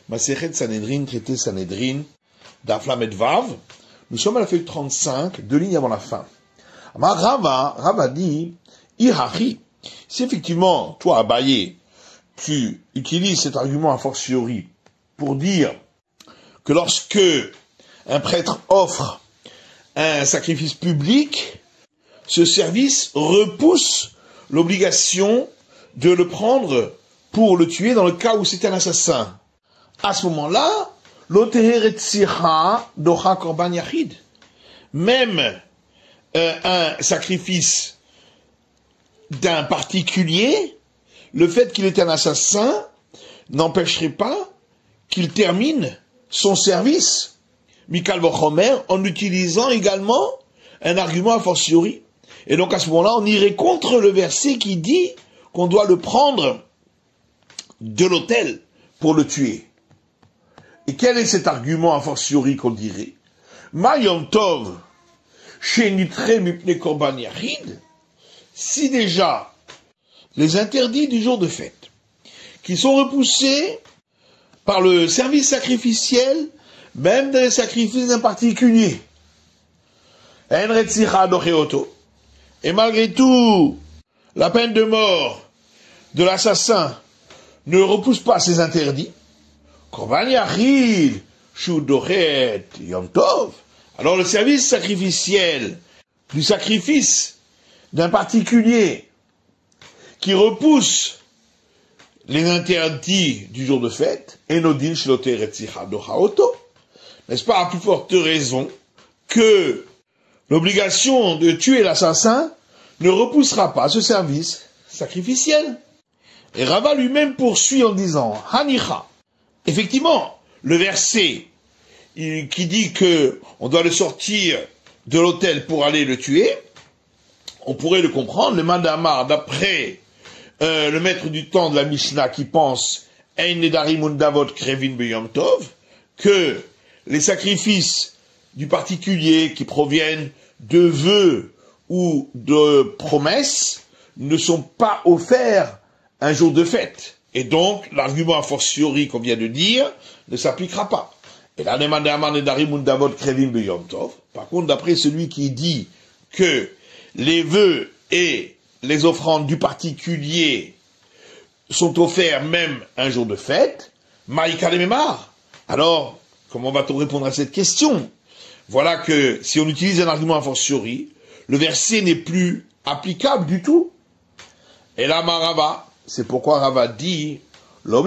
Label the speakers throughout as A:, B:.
A: Masechet Sanhedrin, traité Sanhedrin, Daf Lamed Vav. Nous sommes à la feuille 35, 2 lignes avant la fin. Rava dit, Ihachi, si effectivement, toi, Abaye, tu utilises cet argument a fortiori pour dire que lorsque un prêtre offre un sacrifice public, ce service repousse l'obligation de le prendre pour le tuer dans le cas où c'est un assassin. À ce moment-là, même un sacrifice d'un particulier, le fait qu'il est un assassin n'empêcherait pas qu'il termine son service, Mikal Vochomer, en utilisant également un argument a fortiori. Et donc à ce moment-là, on irait contre le verset qui dit qu'on doit le prendre de l'autel pour le tuer. Et quel est cet argument a fortiori qu'on dirait? Ma Yom Tov, shenitre mipne korban yachid, si déjà les interdits du jour de fête, qui sont repoussés par le service sacrificiel, même dans les sacrifices d'un particulier, et malgré tout, la peine de mort de l'assassin ne repousse pas ces interdits, Korban Yachid, Shudochet, Yom Tov. Alors le service sacrificiel du sacrifice d'un particulier qui repousse les interdits du jour de fête, Enodin Shloter Etzicha Dochaoto. N'est-ce pas à plus forte raison que l'obligation de tuer l'assassin ne repoussera pas ce service sacrificiel? Et Rava lui-même poursuit en disant, Hanicha. Effectivement, le verset qui dit que on doit le sortir de l'autel pour aller le tuer, on pourrait le comprendre, le Mandamar, d'après le maître du temps de la Mishnah qui pense Ein nedarim undavot krevin beyom tov, que les sacrifices du particulier qui proviennent de vœux ou de promesses ne sont pas offerts un jour de fête. Et donc, l'argument a fortiori qu'on vient de dire ne s'appliquera pas. Et là, par contre, d'après celui qui dit que les vœux et les offrandes du particulier sont offerts même un jour de fête, Maïka le Memar. Alors, comment va-t-on répondre à cette question? Voilà que si on utilise un argument a fortiori, le verset n'est plus applicable du tout. Et là, Rava, c'est pourquoi Rava dit, la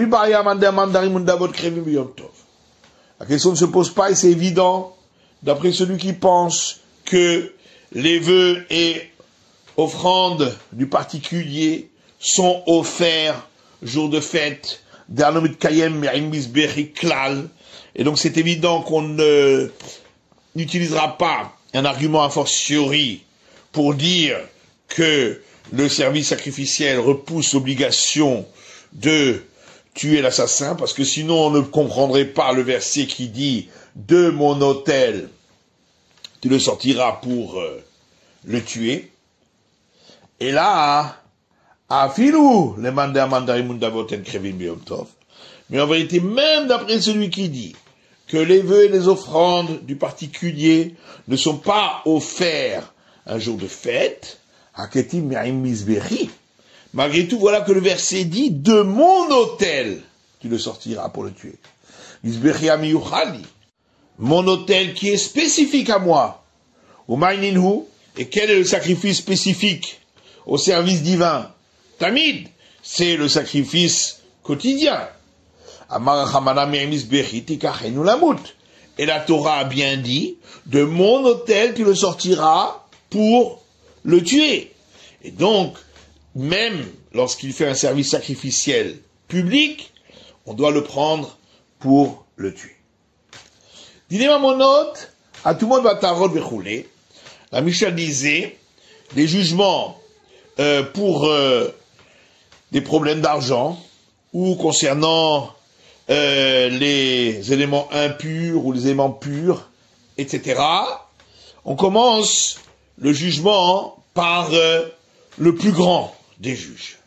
A: question ne se pose pas et c'est évident, d'après celui qui pense que les vœux et offrandes du particulier sont offerts jour de fête, et donc c'est évident qu'on n'utilisera pas un argument a fortiori pour dire que le service sacrificiel repousse l'obligation de tuer l'assassin, parce que sinon on ne comprendrait pas le verset qui dit « De mon autel, tu le sortiras pour le tuer ». Et là, afilou, les mandats mandarimundavoten krevin beyom tov. Mais en vérité, même d'après celui qui dit que les vœux et les offrandes du particulier ne sont pas offerts un jour de fête, malgré tout, voilà que le verset dit, de mon autel, tu le sortiras pour le tuer. Mon autel qui est spécifique à moi. Et quel est le sacrifice spécifique au service divin? Tamid, c'est le sacrifice quotidien. Et la Torah a bien dit, de mon autel, tu le sortiras pour le tuer. Et donc, même lorsqu'il fait un service sacrificiel public, on doit le prendre pour le tuer. Dinéma monot, à tout le monde va tarot bechoulé. La Mishnah disait, des jugements pour des problèmes d'argent ou concernant les éléments impurs ou les éléments purs, etc. On commence le jugement par le plus grand des juges.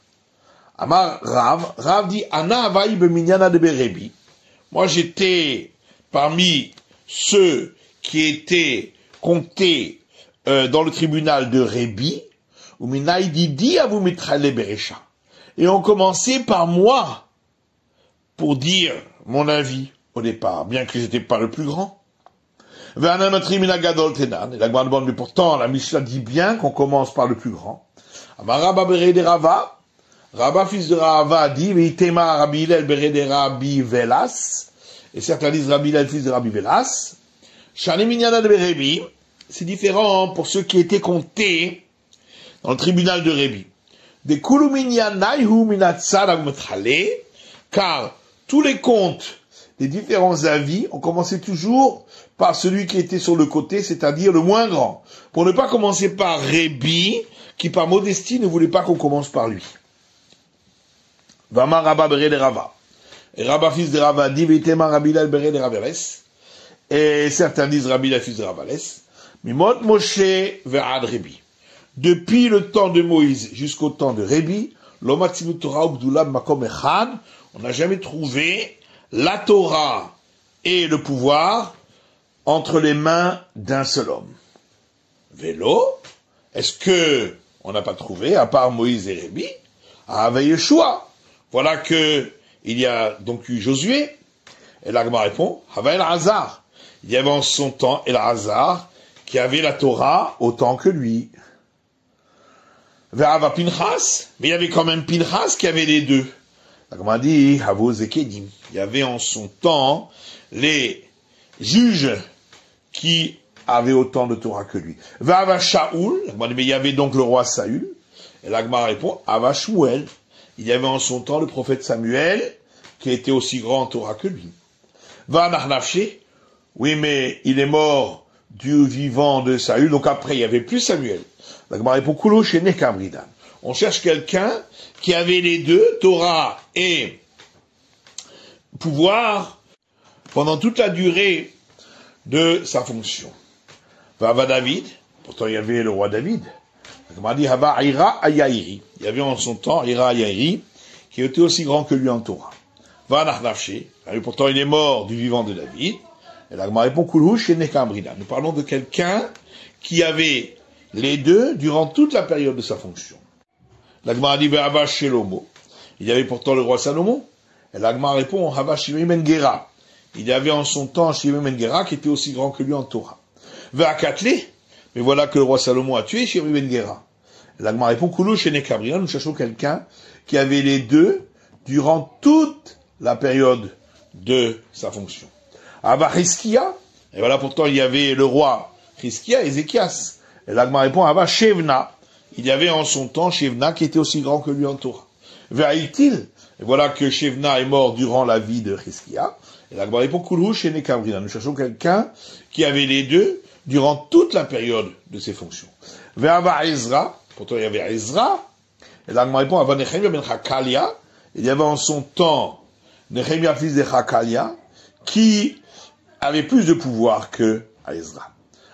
A: Amar Rav dit Ana avaï beminyana de Berebi. Moi, j'étais parmi ceux qui étaient comptés dans le tribunal de Rébi, et on commençait par moi pour dire mon avis au départ, bien que j'étais pas le plus grand. Et la Gemara demande, mais pourtant, la Mishnah dit bien qu'on commence par le plus grand. Rabba, fils de Rava, dit, Veitema Rabbi Hillel bere de Rabbi Velas, et certains disent Rabbi Hillel, fils de Rabbi Velas. Shani minyana de Rébi, c'est différent pour ceux qui étaient comptés dans le tribunal de Rébi. De kulu minyanaihu minatzad agmetrale, car tous les comptes des différents avis ont commencé toujours par celui qui était sur le côté, c'est-à-dire le moins grand, pour ne pas commencer par Rébi, qui par modestie ne voulait pas qu'on commence par lui. Vama Rabba bere de Rava. Et Rabba fils de Rava dit, Veitema Rabbi Hillel bere de Ravales. Et certains disent Rabbi Hillel fils de Ravales. Mimot Moshe ve'ad Rébi. Depuis le temps de Moïse jusqu'au temps de Rébi, l'omatzinu Torah ugdula makom echad, on n'a jamais trouvé la Torah et le pouvoir entre les mains d'un seul homme. Vélo, est-ce que on n'a pas trouvé, à part Moïse et Rébi, avec Yeshua? Voilà que il y a donc eu Josué, et l'Agma répond, Hava El-Hazar. Il y avait en son temps El-Hazar, qui avait la Torah autant que lui. Ve'ava Pinchas, mais il y avait quand même Pinchas qui avait les deux. L'Agma dit, Havo Zekedim. Il y avait en son temps les juges qui avaient autant de Torah que lui. Ve'ava Shaoul, l'Agma dit, mais il y avait donc le roi Saül, et l'Agma répond, Hava Shmuel. Il y avait en son temps le prophète Samuel, qui était aussi grand en Torah que lui. Va Nafché, oui, mais il est mort du vivant de Saül, donc après il n'y avait plus Samuel. La Gemara répond, Kulo Shene Kamridan. On cherche quelqu'un qui avait les deux, Torah et pouvoir, pendant toute la durée de sa fonction. Va David, pourtant il y avait le roi David. La dit Hava Ira Ayairi. Il y avait en son temps Ira Ayairi, qui était aussi grand que lui en Torah. Va Nafché, pourtant il est mort du vivant de David. Et la Gemara répond Kulhu Shene Kamridan. Nous parlons de quelqu'un qui avait les deux durant toute la période de sa fonction. La Gemara dit Hava Shelomo. Il y avait pourtant le roi Salomon. Et la Gemara répond Hava Shimei Ben Gera. Il y avait en son temps Shimei Ben Gera qui était aussi grand que lui en Torah. Va Katle. Mais voilà que le roi Salomon a tué Shimei Ben Gera. La Gemara répond Kulhu Shene Kamridan. Nous cherchons quelqu'un qui avait les deux durant toute la période de sa fonction. Ava Hiskia, et voilà pourtant il y avait le roi Hiskia, Ézéchias. Et l'Agma répond Ava Shevna, il y avait en son temps Shevna qui était aussi grand que lui en Torah. Ve'aitil, et voilà que Shevna est mort durant la vie de Hiskia. Et l'Agma répond Kulhu Shene Kamridan. Nous cherchons quelqu'un qui avait les deux durant toute la période de ses fonctions. Ve'ava Ezra, pourtant il y avait Ezra. Et l'Agma répond Ava Nechemia ben Chakalia, il y avait en son temps Nechemia fils de Chakalia, qui avait plus de pouvoir que Ezra.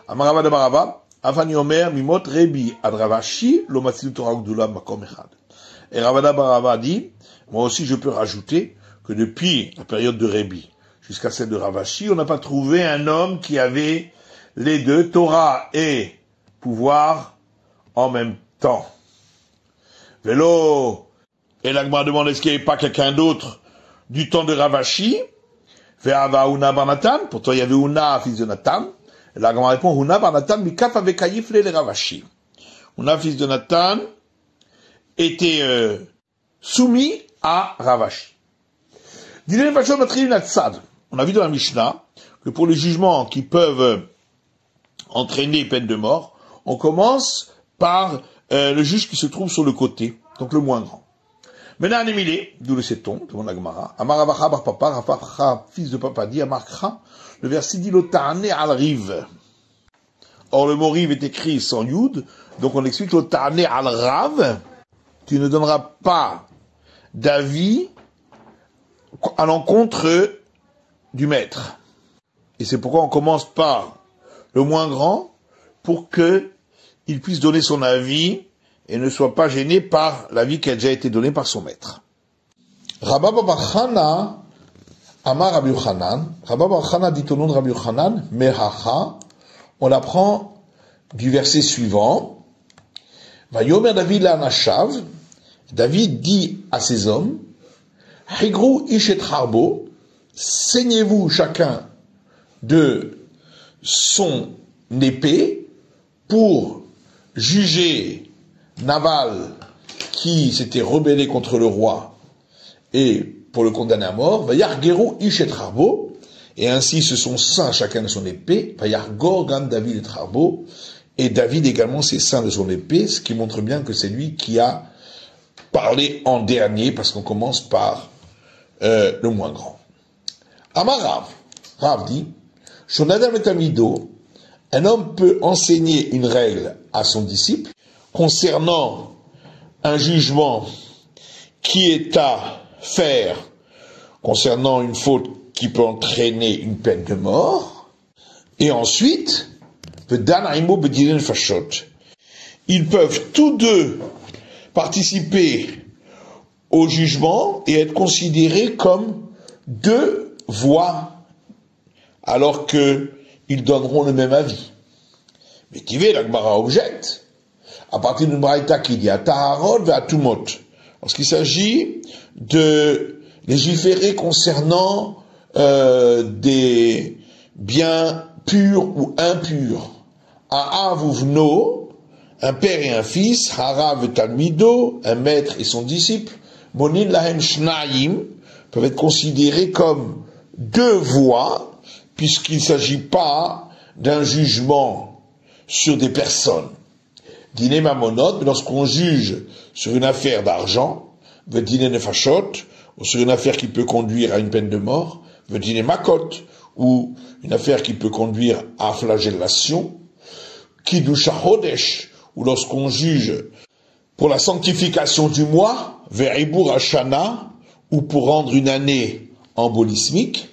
A: Amarava de Barava, Avani Omer, Mimot Rebi, Adravashi, Lomatzil Torah Ugdula Makom Echad. Et Ravada Barava dit, moi aussi je peux rajouter que depuis la période de Rebi jusqu'à celle de Ravashi, on n'a pas trouvé un homme qui avait les deux, Torah et pouvoir, en même temps. Vélo, et l'Agma demande est-ce qu'il n'y avait pas quelqu'un d'autre du temps de Ravashi? Ve'ava Una bar Natan, pourtant il y avait Una, fils de Nathan. Et la Gemara répond, Una bar Natan, mikaf avec Kayif le Ravashi. Una, fils de Nathan, était soumis à Ravashi. On a vu dans la Mishnah que pour les jugements qui peuvent entraîner peine de mort, on commence par le juge qui se trouve sur le côté, donc le moins grand. Maintenant, Anémilé, d'où le sait-on, demande la Gemara. Amaravacha bar papa, Rafacha, fils de papa, dit Amarcha, le verset dit Lotane al rive. Or, le mot rive est écrit sans yud, donc on explique Lotane al rav. Tu ne donneras pas d'avis à l'encontre du maître. Et c'est pourquoi on commence par le moins grand, pour que il puisse donner son avis et ne soit pas gêné par l'avis qui a déjà été donné par son maître. Rabba Baba Chana Amar Rabbi Yochanan, Rabbi Yochanan dit au nom de Rabbi Yochanan, Mehacha, on l'apprend du verset suivant, Vayomer David la Nashav, David dit à ses hommes, Higrou Ishet Harbo, saignez-vous chacun de son épée pour juger Naval qui s'était rebellé contre le roi et pour le condamner à mort, Vayargeru Ishet Harbo, et ainsi se sont saints chacun de son épée, Vayargor Gam David et Harbo, et David également s'est saint de son épée, ce qui montre bien que c'est lui qui a parlé en dernier, parce qu'on commence par le moins grand. Amar Rav dit, Shonadam et Tamido, un homme peut enseigner une règle à son disciple concernant un jugement qui est à faire concernant une faute qui peut entraîner une peine de mort, et ensuite, ils peuvent tous deux participer au jugement et être considérés comme deux voix, alors qu'ils donneront le même avis. Mais Tivé, la Gemara objecte, à partir d'une braïta qui dit à Taharot ve à Tumot, lorsqu'il s'agit de légiférer concernant des biens purs ou impurs. À Avuvno, un père et un fils, Harav Talmido, un maître et son disciple, Monin Lahem Shnaim, peuvent être considérés comme deux voix, puisqu'il ne s'agit pas d'un jugement sur des personnes. Dîner Mamonot, mais lorsqu'on juge sur une affaire d'argent, veut dîner Nefashot, ou sur une affaire qui peut conduire à une peine de mort, veut dîner Makot, ou une affaire qui peut conduire à flagellation, Kidusha Hodesh, ou lorsqu'on juge pour la sanctification du mois, Veribur Hashana, ou pour rendre une année embolismique,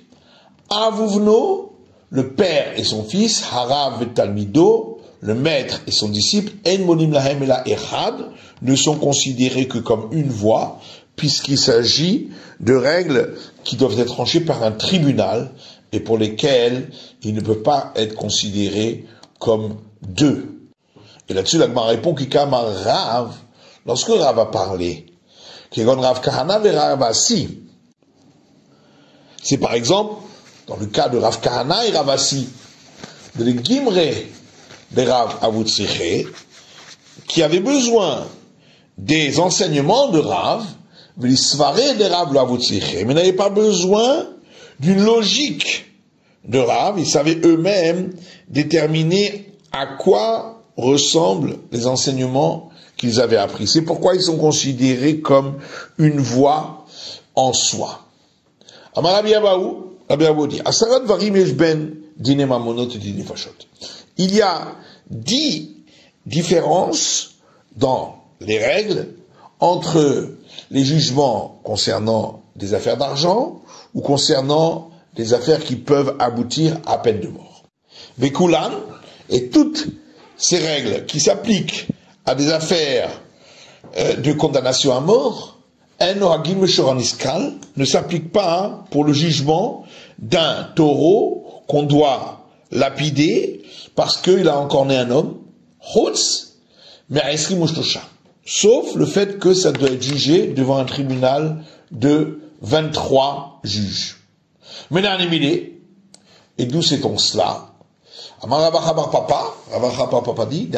A: Avuvno, le père et son fils, Harav et Talmido, le maître et son disciple, En Monim Lahem et la Echad, ne sont considérés que comme une voix, puisqu'il s'agit de règles qui doivent être tranchées par un tribunal et pour lesquelles il ne peut pas être considéré comme deux. Et là-dessus, la Gemara répond qu'Ikama Rav, lorsque Rav a parlé, Kegon Rav Kahana et Rav Assi, c'est par exemple, dans le cas de Rav Kahana et Rav Assi, de l'Gimre de Rav Avutsiche, qui avait besoin des enseignements de Rav, mais n'avaient pas besoin d'une logique de Rav, ils savaient eux-mêmes déterminer à quoi ressemblent les enseignements qu'ils avaient appris. C'est pourquoi ils sont considérés comme une voie en soi. Amar Rabbi Abaou dit, Asarat varim yesh ben dine mamonot et dine fashot. Il y a 10 différences dans les règles entre les jugements concernant des affaires d'argent ou concernant des affaires qui peuvent aboutir à peine de mort. Vekulan, et toutes ces règles qui s'appliquent à des affaires de condamnation à mort, ne s'appliquent pas pour le jugement d'un taureau qu'on doit lapider parce qu'il a encore né un homme, sauf le fait que ça doit être jugé devant un tribunal de 23 juges. Et d'où sait-on cela? Papa dit,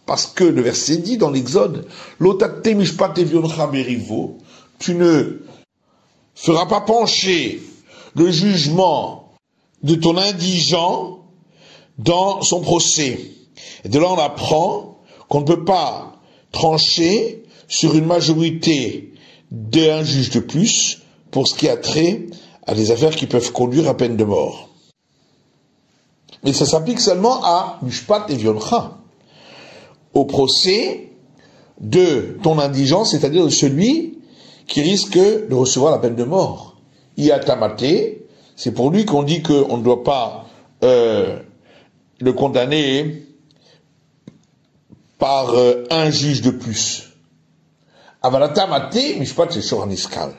A: parce que le verset dit dans l'Exode, tu ne feras pas pencher le jugement de ton indigent dans son procès. Et de là on apprend qu'on ne peut pas trancher sur une majorité d'un juge de plus pour ce qui a trait à des affaires qui peuvent conduire à peine de mort. Mais ça s'applique seulement à Mishpat et Vioncha, au procès de ton indigent, c'est-à-dire de celui qui risque de recevoir la peine de mort. Iatamate, c'est pour lui qu'on dit qu'on ne doit pas le condamner par un juge de plus. Avalatamate, Mishpat et Shoraniskal.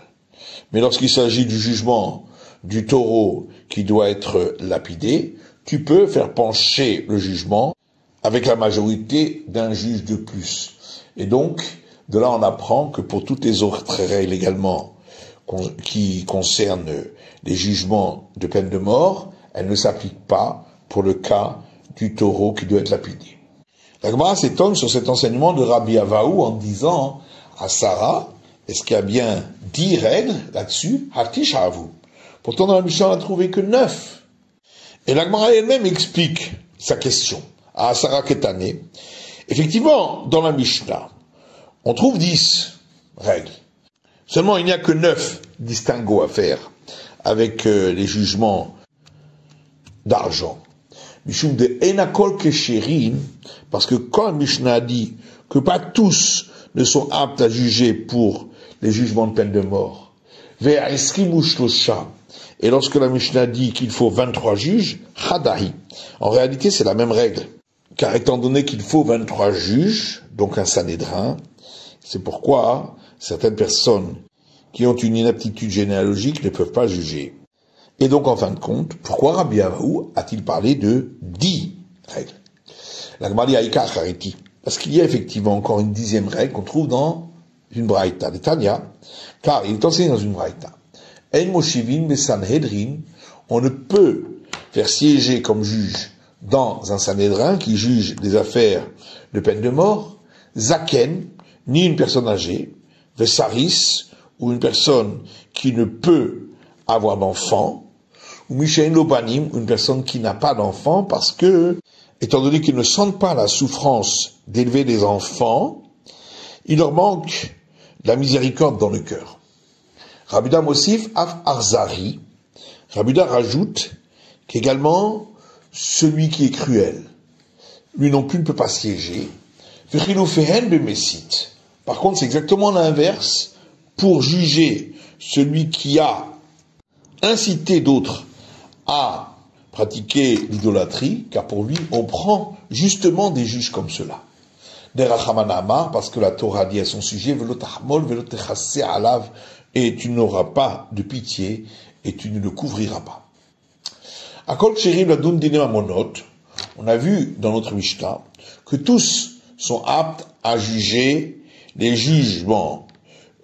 A: Mais lorsqu'il s'agit du jugement du taureau qui doit être lapidé, tu peux faire pencher le jugement avec la majorité d'un juge de plus. Et donc, de là on apprend que pour toutes les autres règles également qui concernent les jugements de peine de mort, elles ne s'appliquent pas pour le cas du taureau qui doit être lapidé. La Gemara s'étonne sur cet enseignement de Rabbi Avaou en disant à Sarah, est-ce qu'il y a bien 10 règles là-dessus? Hatish Avu. Pourtant dans la Mishnah on n'a trouvé que 9. Et la Gemara elle-même explique sa question à Sarah Ketane. Effectivement, dans la Mishnah, on trouve 10 règles. Seulement, il n'y a que 9 distinguos à faire avec les jugements d'argent. Mishum de Enakol Kesherin, parce que quand la Mishnah dit que pas tous ne sont aptes à juger pour les jugements de peine de mort, et lorsque la Mishnah dit qu'il faut 23 juges, Chadahi. En réalité, c'est la même règle. Car étant donné qu'il faut 23 juges, donc un Sanhédrin, c'est pourquoi certaines personnes qui ont une inaptitude généalogique ne peuvent pas juger. Et donc, en fin de compte, pourquoi Rabbi Avaou a-t-il parlé de 10 règles? La Gemara dit Aïka Chariti. Parce qu'il y a effectivement encore une 10e règle qu'on trouve dans une braïta de Tanya, car il est enseigné dans une braïta. En Moshivin Besanhedrin, on ne peut faire siéger comme juge dans un Sanhédrin qui juge des affaires de peine de mort, Zaken, ni une personne âgée, Vesaris, ou une personne qui ne peut avoir d'enfant, ou Mishain Lobanim, une personne qui n'a pas d'enfant, parce que, étant donné qu'ils ne sentent pas la souffrance d'élever des enfants, il leur manque de la miséricorde dans le cœur. Rabbi Mosif Af Arzari, Rabbi rajoute qu'également, celui qui est cruel, lui non plus ne peut pas siéger. Par contre, c'est exactement l'inverse pour juger celui qui a incité d'autres à pratiquer l'idolâtrie, car pour lui, on prend justement des juges comme cela. Parce que la Torah dit à son sujet, et tu n'auras pas de pitié, et tu ne le couvriras pas. On a vu dans notre Mishnah que tous sont aptes à juger les jugements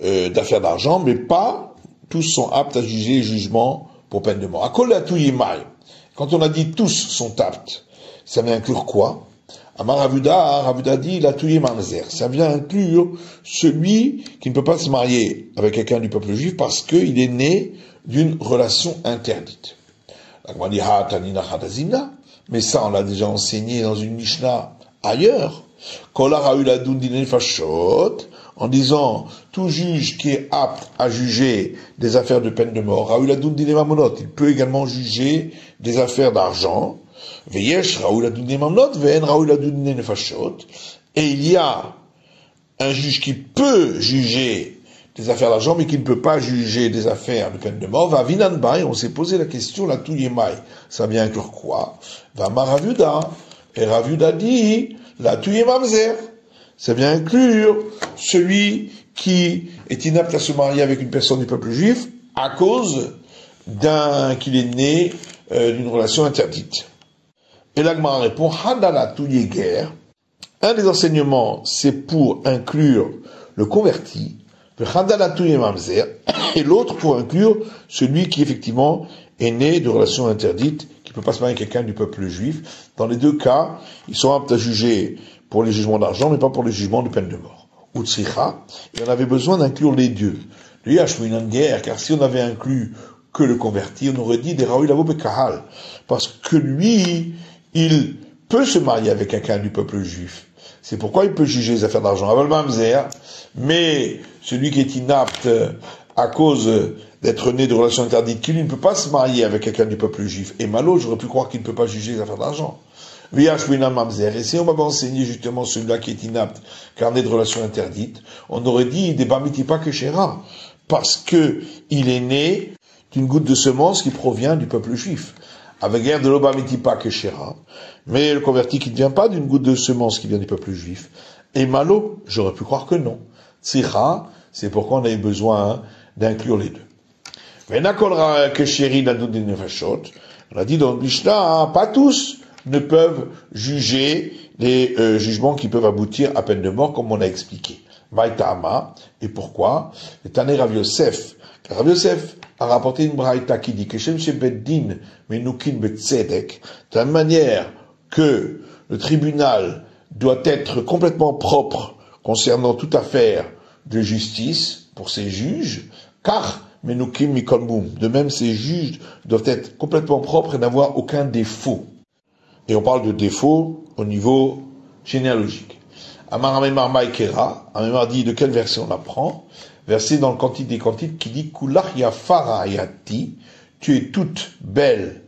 A: d'affaires d'argent, mais pas tous sont aptes à juger les jugements pour peine de mort. Quand on a dit tous sont aptes, ça vient inclure quoi? Amar Ravuda dit la touye mamzer. Ça vient inclure celui qui ne peut pas se marier avec quelqu'un du peuple juif parce qu'il est né d'une relation interdite. Mais ça, on l'a déjà enseigné dans une Mishnah ailleurs. En disant, tout juge qui est apte à juger des affaires de peine de mort, il peut également juger des affaires d'argent. Et il y a un juge qui peut juger des affaires d'argent, mais qui ne peut pas juger des affaires de peine de mort. Va vinanba, et on s'est posé la question, la touyemai, ça vient inclure quoi? Va maravuda, et Ravuda dit, la touyemamzer, ça vient inclure celui qui est inapte à se marier avec une personne du peuple juif à cause qu'il est né d'une relation interdite. Et l'Agmara répond, Hadala touyeger, un des enseignements, c'est pour inclure le converti, et l'autre pour inclure celui qui effectivement est né de relations interdites, qui ne peut pas se marier avec quelqu'un du peuple juif. Dans les deux cas, ils sont aptes à juger pour les jugements d'argent, mais pas pour les jugements de peine de mort. Utsicha, et on avait besoin d'inclure les deux. Le Yashwinan guerre, car si on avait inclus que le converti, on aurait dit des Raoui Lavo Bekahal, parce que lui, il peut se marier avec quelqu'un du peuple juif. C'est pourquoi il peut juger les affaires d'argent. Mais celui qui est inapte à cause d'être né de relations interdites, qui lui ne peut pas se marier avec quelqu'un du peuple juif, et malo, j'aurais pu croire qu'il ne peut pas juger les affaires d'argent. Et si on m'avait enseigné justement celui-là qui est inapte, car né de relations interdites, on aurait dit des Bamitipa Keshera, parce que il est né d'une goutte de semence qui provient du peuple juif. Avec guerre de l'Obamitipa Keshera, mais le converti qui ne vient pas d'une goutte de semence qui vient du peuple juif. Et malo, j'aurais pu croire que non. Tzira, c'est pourquoi on avait besoin d'inclure les deux. On a dit dans le Mishnah, pas tous ne peuvent juger les jugements qui peuvent aboutir à peine de mort, comme on a expliqué. Maïtama, et pourquoi? Et Tané Rav Yosef. Rav Yosef a rapporté une braïta qui dit que Shem Shebeddin Menukin Betzedek, de la manière que le tribunal doit être complètement propre concernant toute affaire de justice pour ses juges, car Menukim Mikolmum, de même ces juges doivent être complètement propres et n'avoir aucun défaut. Et on parle de défaut au niveau généalogique. Amar Amemar Maïkera, Amemar dit de quel verset on apprend? Verset dans le Cantique des Cantiques qui dit Kulach Yafara Hayati, tu es toute belle,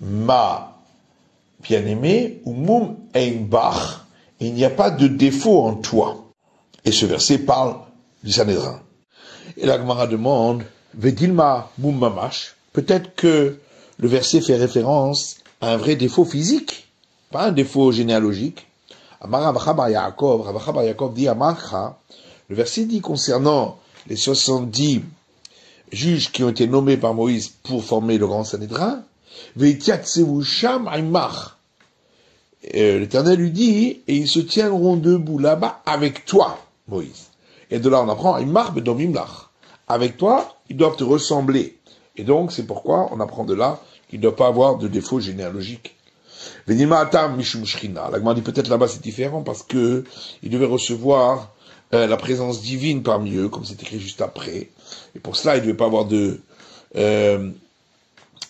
A: ma bien-aimée, ou Mum Einbach, et il n'y a pas de défaut en toi. Et ce verset parle du Sanhédrin. Et la Gemara demande Vedilma Mum Mamash, peut-être que le verset fait référence à un vrai défaut physique, pas un défaut généalogique. Amar Rabacha bar Yaakov dit Amarcha, le verset dit concernant les 70 juges qui ont été nommés par Moïse pour former le grand Sanhédrin, Veitiatsevu sham aimach. L'Éternel lui dit, et ils se tiendront debout là-bas avec toi, Moïse. Et de là on apprend aimach bedomimlach. Avec toi, ils doivent te ressembler. Et donc c'est pourquoi on apprend de là qu'il ne doit pas avoir de défaut généalogique. Venima atam mishum shrina. La Gemara dit peut-être là-bas c'est différent parce que ils devaient recevoir la présence divine parmi eux, comme c'est écrit juste après. Et pour cela, ils ne devaient pas avoir de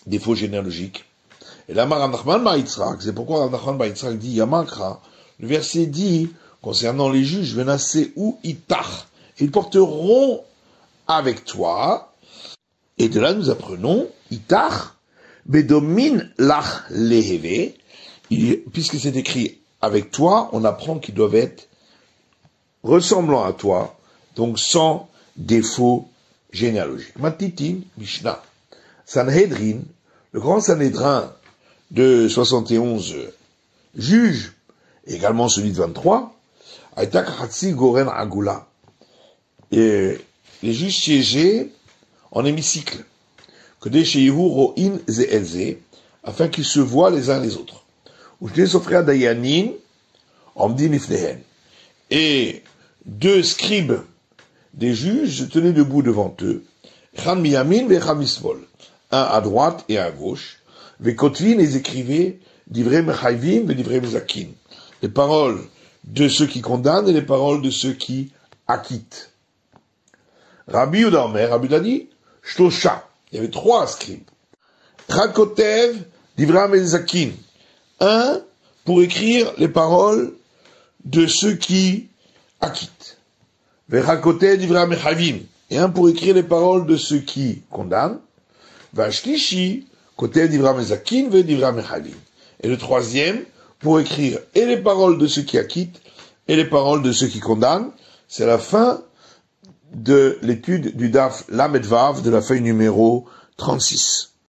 A: défaut généalogique. Et là, Nachman bar Yitzhak, c'est pourquoi Nachman bar Yitzhak dit Yamakra. Le verset dit concernant les juges, Venase ou Itach, ils porteront avec toi. Et de là, nous apprenons Itach, Bedomin lach leheve. Puisque c'est écrit avec toi, on apprend qu'ils doivent être ressemblant à toi, donc sans défaut généalogique. Matitin, Mishnah. Sanhedrin, le grand Sanhédrin de 71 juges, également celui de 23, Aitak Hatsi Goren Agula. Et les juges siégeaient en hémicycle, que des Shehu Ro'in Ze'elze, afin qu'ils se voient les uns les autres. Ou je Sofria Dayanin, Omdi Nifnehen. Et deux scribes des juges se tenaient debout devant eux, Chan miyamin ve Chan mismol, un à droite et un à gauche, vekotvin, ils écrivaient divrei mechayvim ve divrei mezakin, les paroles de ceux qui condamnent et les paroles de ceux qui acquittent. Rabbi Yehuda Omer, Rabbi Yehuda dit, shlosha, il y avait trois scribes, Rakotev divrei mezakin, un pour écrire les paroles de ceux qui acquittent. Vechakoté divrei mechavim, et un pour écrire les paroles de ceux qui condamnent. Vashlishi, koté divrei mezakin ve divrei mechavim. Et le troisième pour écrire et les paroles de ceux qui acquittent et les paroles de ceux qui condamnent. C'est la fin de l'étude du Daf Lamed Vav de la feuille numéro 36.